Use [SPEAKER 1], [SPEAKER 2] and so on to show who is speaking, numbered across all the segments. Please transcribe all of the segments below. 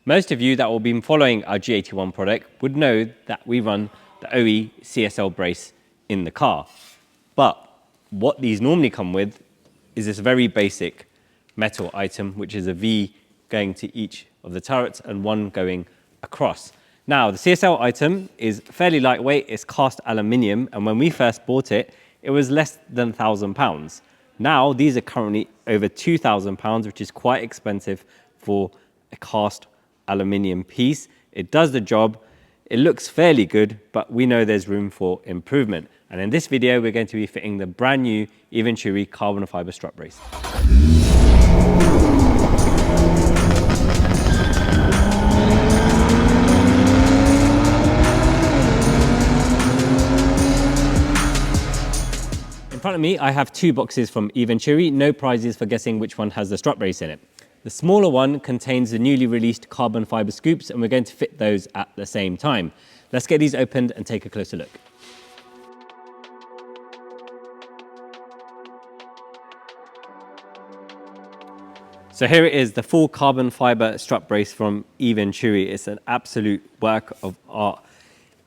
[SPEAKER 1] Most of you that will be following our G81 product would know that we run the OE CSL brace in the car. But what these normally come with is this very basic metal item, which is a V going to each of the turrets and one going across. Now, the CSL item is fairly lightweight, it's cast aluminium, and when we first bought it, it was less than £1,000. Now, these are currently over £2,000, which is quite expensive for a cast aluminium piece. It does the job, it looks fairly good, but we know there's room for improvement. And in this video, we're going to be fitting the brand new Eventuri carbon fiber strut brace. In front of me, I have two boxes from Eventuri, no prizes for guessing which one has the strut brace in it. The smaller one contains the newly released carbon fiber scoops, and we're going to fit those at the same time. Let's get these opened and take a closer look. So here it is, the full carbon fiber strut brace from Eventuri. It's an absolute work of art.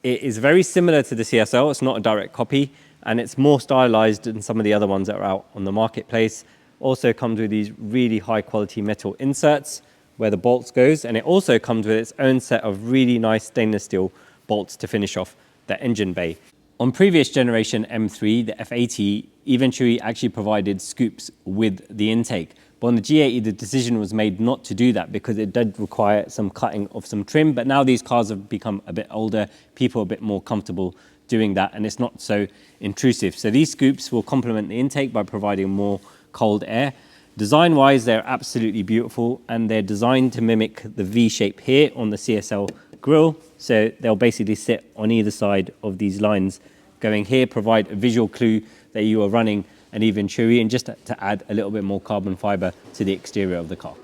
[SPEAKER 1] It is very similar to the CSL, it's not a direct copy, and it's more stylized than some of the other ones that are out on the marketplace. Also comes with these really high quality metal inserts where the bolts goes, and it also comes with its own set of really nice stainless steel bolts to finish off the engine bay. On previous generation M3, the F80, Eventuri actually provided scoops with the intake. But on the G80, the decision was made not to do that because it did require some cutting of some trim. But now these cars have become a bit older, people are a bit more comfortable doing that, and it's not so intrusive. So these scoops will complement the intake by providing more cold air. Design-wise, they're absolutely beautiful, and they're designed to mimic the V shape here on the CSL grille. So they'll basically sit on either side of these lines going here, provide a visual clue that you are running an Eventuri, and just to add a little bit more carbon fiber to the exterior of the car.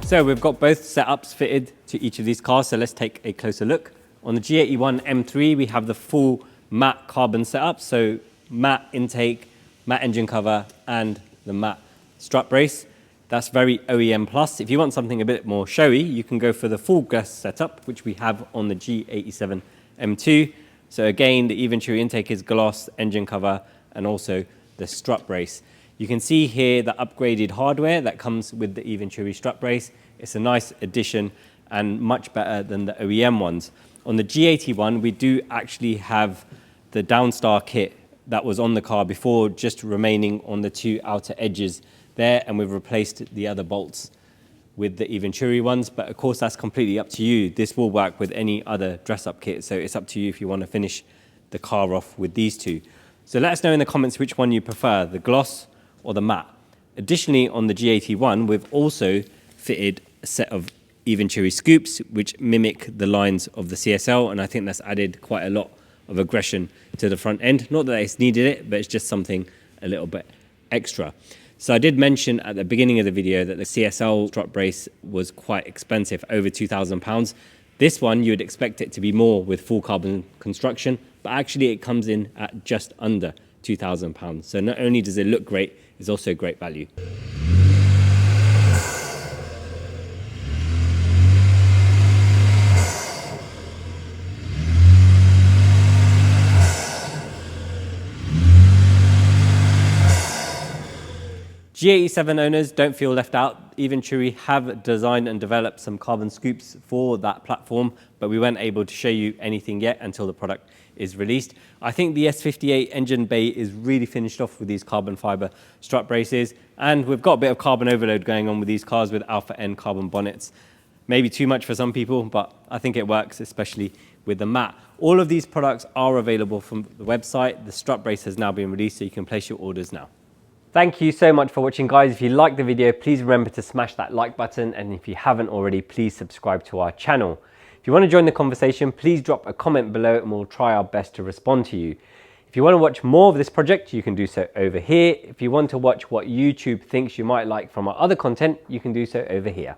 [SPEAKER 1] So we've got both setups fitted to each of these cars, so let's take a closer look. On the G81 M3, we have the full matte carbon setup, so matte intake, matte engine cover, and the matte strut brace. That's very OEM plus. If you want something a bit more showy, you can go for the full glass setup, which we have on the G87 M2. So again, the Eventuri intake is gloss, engine cover, and also the strut brace. You can see here the upgraded hardware that comes with the Eventuri strut brace. It's a nice addition and much better than the OEM ones. On the G81, we do actually have the Downstar kit that was on the car before, just remaining on the two outer edges there, and we've replaced the other bolts with the Eventuri ones, but of course that's completely up to you. This will work with any other dress-up kit, so it's up to you if you want to finish the car off with these two. So let us know in the comments which one you prefer, the gloss or the matte. Additionally, on the G81, we've also fitted a set of Eventuri scoops which mimic the lines of the CSL, and I think that's added quite a lot of aggression to the front end. Not that it's needed it, but it's just something a little bit extra. So I did mention at the beginning of the video that the CSL strut brace was quite expensive, over £2,000. This one, you would expect it to be more with full carbon construction, but actually it comes in at just under £2,000. So not only does it look great, it's also great value. G87 owners, don't feel left out. Eventuri have designed and developed some carbon scoops for that platform, but we weren't able to show you anything yet until the product is released. I think the S58 engine bay is really finished off with these carbon fiber strut braces, and we've got a bit of carbon overload going on with these cars with Alpha N carbon bonnets. Maybe too much for some people, but I think it works, especially with the matte. All of these products are available from the website. The strut brace has now been released, so you can place your orders now. Thank you so much for watching, guys. If you liked the video, please remember to smash that like button, and if you haven't already, please subscribe to our channel. If you want to join the conversation, please drop a comment below and we'll try our best to respond to you. If you want to watch more of this project, you can do so over here. If you want to watch what YouTube thinks you might like from our other content, you can do so over here.